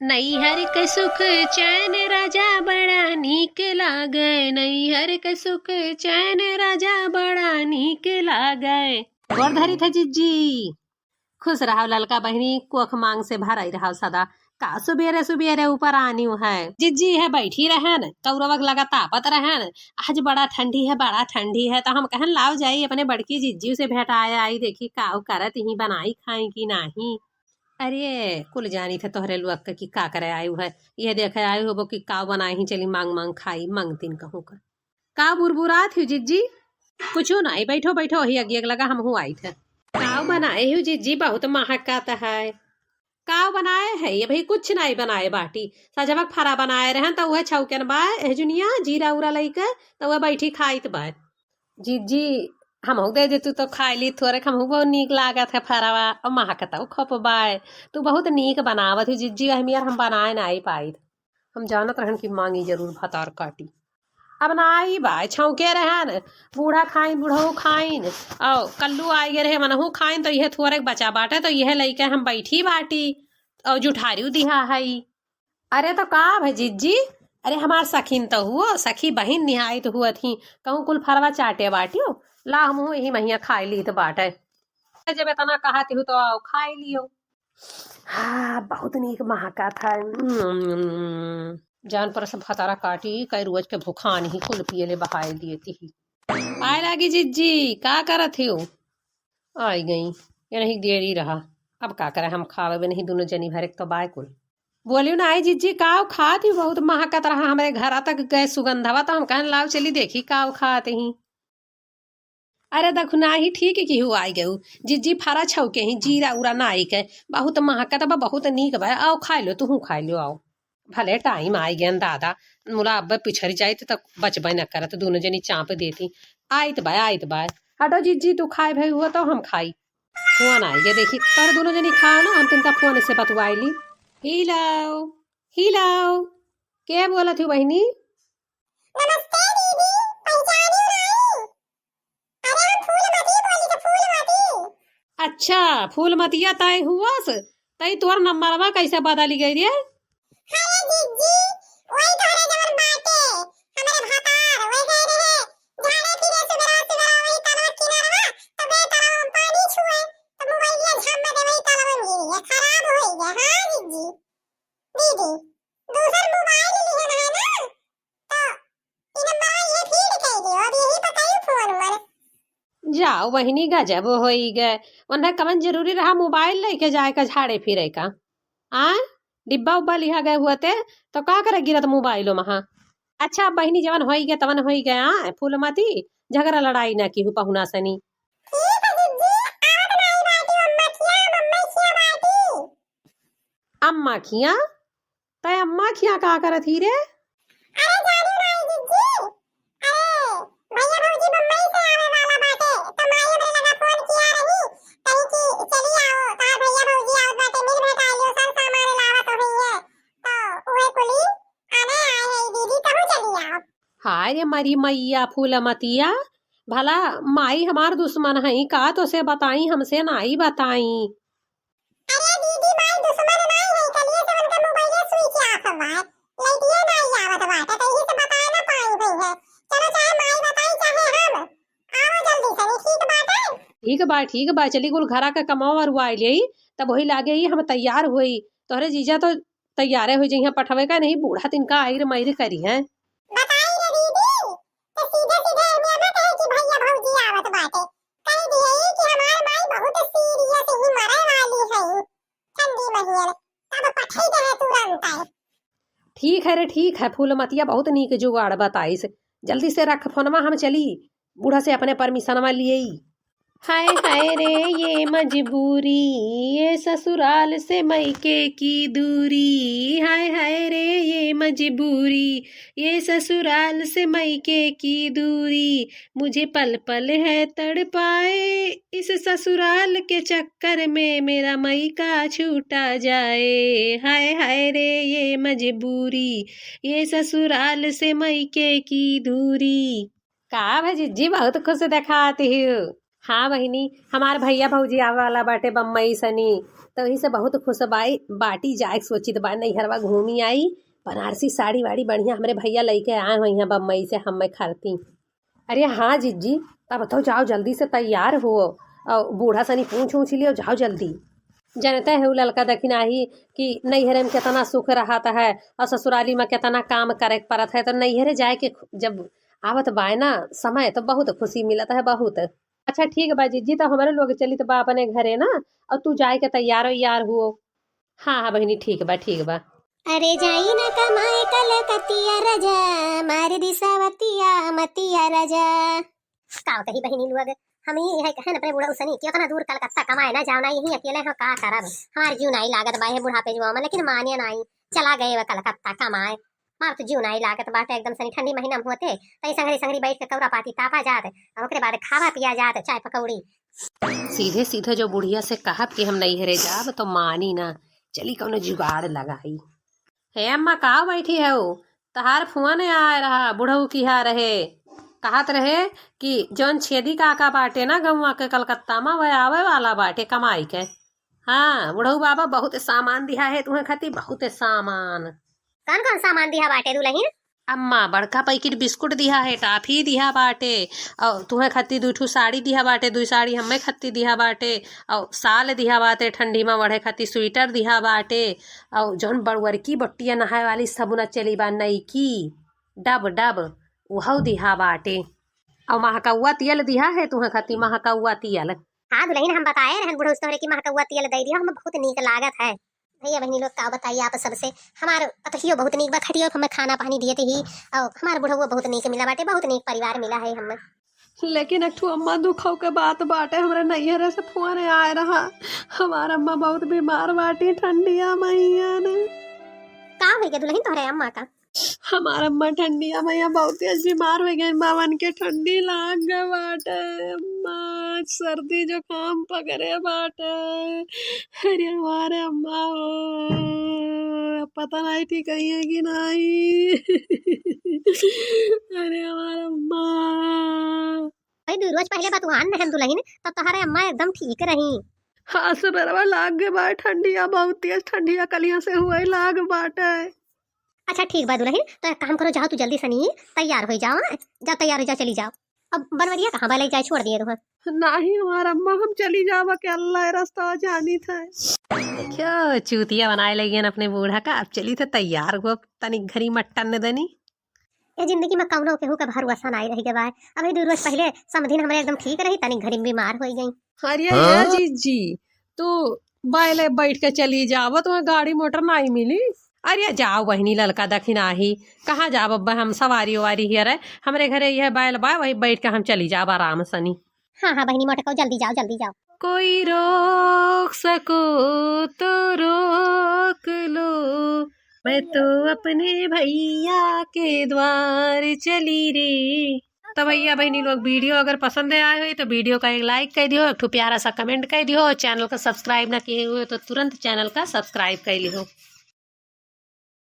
नैहर के सुख चैन राजा बड़ा नीक लागे। नैहर के सुख चैन राजा बड़ा नीक लागे। गोर धरी थे जिज्जी। खुश रहो ललका बहनी, कोख मांग से भराई रहो सदा। का सुबेरे सुबेरे ऊपर आनी है जिज्जी है बैठी रहन, कौरवक लगा तापत रहन। आज बड़ा ठंडी है, बड़ा ठंडी है, तो हम कहन लाओ जाई अपने बड़की जिज्जी से भेंटाया आई, देखी काव करत ही बनाई खाई की नाही। अरे कुल जानी थे तोहरे लुअक्का की का करे आयु है। ये देखे आयु हो कि काव बनाई ही चली मांग मांग खाई मंगतीन कहूँ का बुरबुरा थी जिज्जी। कुछ नहीं, बैठो बैठो, ही अगियक लगा हम हूँ आई थे। काव बनाए हूँ जिज्जी, बहुत महकाता है। काव बनाए है ये भाई, कुछ नहीं बनाए बाटी। सजवक फरा बनाए रहन तो वह छौकन बाय जुनिया जीरा उरा लईके तो वह बैठी खाइत बाय। जिज्जी हम दे दे तू तो खाई ली थोड़े, हम बहुत नीक लागत है फरावा और महकता खप बाय। तू बहुत नीक बनावत है जिज्जी, हम बनाए नहीं पाई। हम जानत रहन कि मांगी जरूर भतार काटी। अब नाई बाय छौके रहन, बूढ़ा खाइन बूढ़ो खाइन और कल्लू आई गे रहे मनहू खाइन, तो यह थोड़े बचा बाटे तो यह लईके हम बैठी बाटी और जुठारी दिहा हई। अरे तो का भाई जिज्जी, अरे हमार सखीन तो हुआ सखी बहिन निहाई तो हुआ थी, कहूँ कुल फरवा चाटे बाटियो ला हम यही महिया खाई ली तो बाटे। जब इतना कहती हूँ तो आओ खाई लियो। हाँ बहुत नीक महका था। जान पर सब फतारा काटी कई रोज के भूखान ही कुल पिए ले बहाए दिए थी। आए लागी जिज्जी का करत हो? आई गई ये नहीं देरी रहा, अब का करे हम खावे नहीं दोनों जनी भरे तो बाय कुल। बोलियो ना आई जिज्जी काव खाती बहुत महकत रहा, हमारे घर तक गए सुगंधवा तो हम कहन लाओ चली देखी काव खाते ही। अरे देखो ना ही ठीक की हुआ आई गऊ जिज्जी फरा छौके ही जीरा उरा नाई के बहुत महकत बा, बहुत नीक बा। आओ खाई लो, तू खाई लो आओ। भले टाइम आई गया दादा, मुला अब पिछड़ जाये तो बचबे न करत, दोनों जनी चाँप देती। आइत बाय आइत बाय, हटो जिज्जी तू खाए भाई हुआ तो हम खाई। फोन आई गया देखी तर दोनों जनी खाओ ना, हम तिनका फोन से बतवाईली। हिलाओ हिलाओ, क्या बोला थी बहनी? नमस्ते दीदी, पहचानी नहीं? अरे हम फूलमती बोली तो फूलमती। अच्छा फूलमतिया तय हुआ तई तोर नंबरवा कैसे बदली गई रे? हाय दीदी, वही तोरे जवन बाटे हमारे भतार वही गए रहे झाड़े फिरे सुबह सुबह वही तलवा किनारवा, तो गए तलवा में पानी छुए तो मोबाइलिया झम दे वही तलवा में गिर गया, खराब हो गया। हां दीदी दीदी दूसर मोबाइल लिए है ना, तो ई नंबर ये फीड कर दियो, अब यही बताइयो फोन नंबर। जाओ बहनी गजब हो गए, उन्हें कमन जरूरी रहा मोबाइल लेके जाए का झाड़े फिरे का। आ डिब्बा उब्बा लिहा गए हुए थे तो का करे गिरत मोबाइलो महा। अच्छा बहनी जवन हो गया तवन हो गया। फूलमती झगड़ा लड़ाई ना की पहुना सनी। ठीक है दीदी, आवत नहीं बाटी अम्मा खिया बाटी। अम्मा खिया तय अम्मा खिया का करत ही रे? अरे जानी नहीं दीदी, अरे भैया भौजी बम्बई से आवे वाला बाटे, तो माई हमरे लगा फोन किया रही कही कि चली आओ, तार भैया भौजी आवत बाटे, मिल भेटा लियो, सब सामान लावत हो है, तो उहे कुली आने आए है दीदी, कहूं चली आओ। हाय रे मरी मैया फूलमतिया, भला माई हमार दुश्मन है का तो से बताई, हमसे नाई बताई। अरे दीदी माई दुश्मन नहीं है, कलिए से उनका मोबाइल स्विच ऑफ हुआ है, लाइटिया नहीं आवत बाटे, तो यही से बता ना पाई हुई है। चलो चाहे माई बताई चाहे हम, आओ जल्दी से, ठीक बात है। ठीक बा चली कुल घरा का कमाओ और आई ले तब वही लागे ही हम तैयार हुई, तोहरे जीजा तो तैयारे हो जइहा पठवे का नहीं, बूढ़ा तिनका आईर मैर करी है। बताई रे दीदी, तो सीधे सीधे में मत है कि भैया भौजी आवत बाटे, कह दिए कि हमार माई बहुत सीरियस ही मरे वाली है ठंडी महियर, तब पठई दे तुरंत है। ठीक है रे ठीक है, फूलमतिया बहुत नीक जुगाड़ बताइस। जल्दी से रख फोनमा, हम चली बूढ़ा से अपने परमिशनवा लिए। हाय हाय रे ये मजबूरी, ये ससुराल से मैके की दूरी। हाय हाय रे ये मजबूरी, ये ससुराल से मैके की दूरी। मुझे पल पल है तड़पाए, इस ससुराल के चक्कर में मेरा मैका छूटा जाए। हाय हाय रे ये मजबूरी, ये ससुराल से मैके की दूरी। का भजिज्जी बहुत खुश दिखाती हूँ। हाँ बहिनी, हमार भैया भौजी आवे वाला बाटे बम्बई सनी, तो वही से बहुत खुश बाई बाटी जाए सोचित बा नैहरवा घूमी आई बनारसी साड़ी वाड़ी बढ़िया हमरे भैया लेके आए हुए हैं बम्बई से हम खरती। अरे हाँ जीजी तब बताओ जाओ जल्दी से तैयार हो और बूढ़ा सनी पूछ लियो जाओ जल्दी। जानते है लड़का दखिन आही कि नैहरे में कितना सुख रहता है और ससुराली में कितना काम करे पड़त है, तो नैहरे जाए के जब आवत बाय ना समय तो बहुत खुशी मिलता है बहुत। अच्छा ठीक बा जीजी तो हमारे लोग चली तो बा अपने घरे ना और तू जाए के तैयार हुओ। हाँ हाँ बहनी ठीक बा ठीक बा। अरे जाई ना कमाए कलकतिया राजा मार दिशावतिया मतिया राजा का कही बहिनी लोग हम ही है कहन अपने बूढ़ा उसनी क्यों तना दूर कलकत्ता कमाए ना जाओ ना यही अकेले हो का करब हमार जीव नहीं लागत बाहे बुढ़ापे जुआ में लेकिन मानिए नहीं चला गए व कलकत्ता कमाए मार तो जीव नहीं लागत बाटे एकदम सनी ठंडी महीना में होते तई संगरी संगरी बैठ के कौरा पाती तापा जात और ओकरे बाद खावा पिया जात चाय पकौड़ी। सीधे सीधे जो बुढ़िया से कहब कि हम नैहरे जाब तो मानी ना चली कौनो जुगाड़ लगाई। हे अम्मा कहाँ बैठी है वो तहार फुआ ने आ रहा बुढ़ऊ की हा रहे कहत रहे कि जौन छेदी काका बाटे ना गौवा के कलकत्ता में वह आवे वाला बाटे कमाई के। हाँ बुढ़ऊ बाबा बहुत सामान दिया है तुम्हें खाती बहुत सामान। कौन कौन सामान दिया बाटे दुल्हन? अम्मा बड़का पैकेट बिस्कुट दिया है टाफी दिया बाटे और तुम्हें खत्ती 2 साड़ी दिया बाटे 2 साड़ी हमें खत्ती दिया बाटे और साल दिया बाटे ठंडी में बढ़े खत्ती स्वेटर दिया बाटे और जौन बड़वरकी बट्टिया नहाए वाली सबुना चली बा नईकी डब डब वह दिया बाटे और महकौआ तियल दिया है तुम्हें खत्ती महकौआ तियल। हाँ दुल्हन हम बताए रहन बुढ़ऊ तोहरे की महकौआ तियल दे दिया हमें बहुत नीक लागत है। भैया बहनी लोग का बताइए आप सबसे हमार अतहियो बहुत नीक बा खटियो हमें खाना पानी दिए ही और हमार बुढ़ऊ बहुत नीक मिला बाटे बहुत नीक परिवार मिला है हमें। लेकिन एक ठो अम्मा दुखों के बात बाटे हमारे नैहरे से फुआने आए रहा हमारा अम्मा बहुत बीमार बाटी ठंडिया मैया ने। का हो गया दुल्हन तोहरे अम्मा का? हमारा अम्मा ठंडिया मैया बहुत तेज बीमार हो गए बावन के ठंडी लाग गए बाटे अम्मा सर्दी जुकाम पकड़े बाटे। अरे हमारे अम्मा हो पता नहीं ठीक है कि नहीं। अरे हमारा अम्मा भाई 2 रोज पहले बतुआन रहन दुल्हन तब तोहरे अम्मा एकदम ठीक रही। हाँ से बराबर लाग गए बाटे ठंडिया बहुत तेज ठंडिया कलिया से हुए लाग बाटे। अच्छा ठीक बा दुल्हन तो एक काम करो जाओ तू जल्दी सनी तैयार हो जाओ जा तैयार हो जा चली जाओ। अब बनवरिया कहाँ ले जाए छोड़ दिए तुम्हें? नहीं हमारा अम्मा हम चली जावा के अल्लाह रास्ता जानी था। क्यों चूतिया बनाए लगी अपने बूढ़ा का अब चली थे तैयार हो तनी घरी मट्टन दनी। ये जिंदगी में कौनो केहू के भरोसा नहीं रही के बाय अभी 2 रोज पहले समधिन हमरे एकदम ठीक रही तनी घरी बीमार हो गई। अरे जीजी तू बाइले बैठ के चली जाओ तुम्हें गाड़ी मोटर नहीं मिली। अरे जाओ बहनी ललका दखिन आही कहाँ जाओ अब्बा हम सवारी वारी हियर है हमरे घरे यह बैल बा वही बैठ के हम चली जाओ आराम सनी। हाँ हाँ बहनी मोटको जल्दी जाओ जल्दी जाओ। कोई रोक सको तो रोक लो मैं तो अपने भैया के द्वार चली रे। तो भैया बहनी लोग वीडियो अगर पसंद आए हुए तो वीडियो का एक लाइक कर दियो एक प्यारा सा कमेंट कर दियो और चैनल को सब्सक्राइब ना किए हुए तो तुरंत चैनल का सब्सक्राइब कर लियो।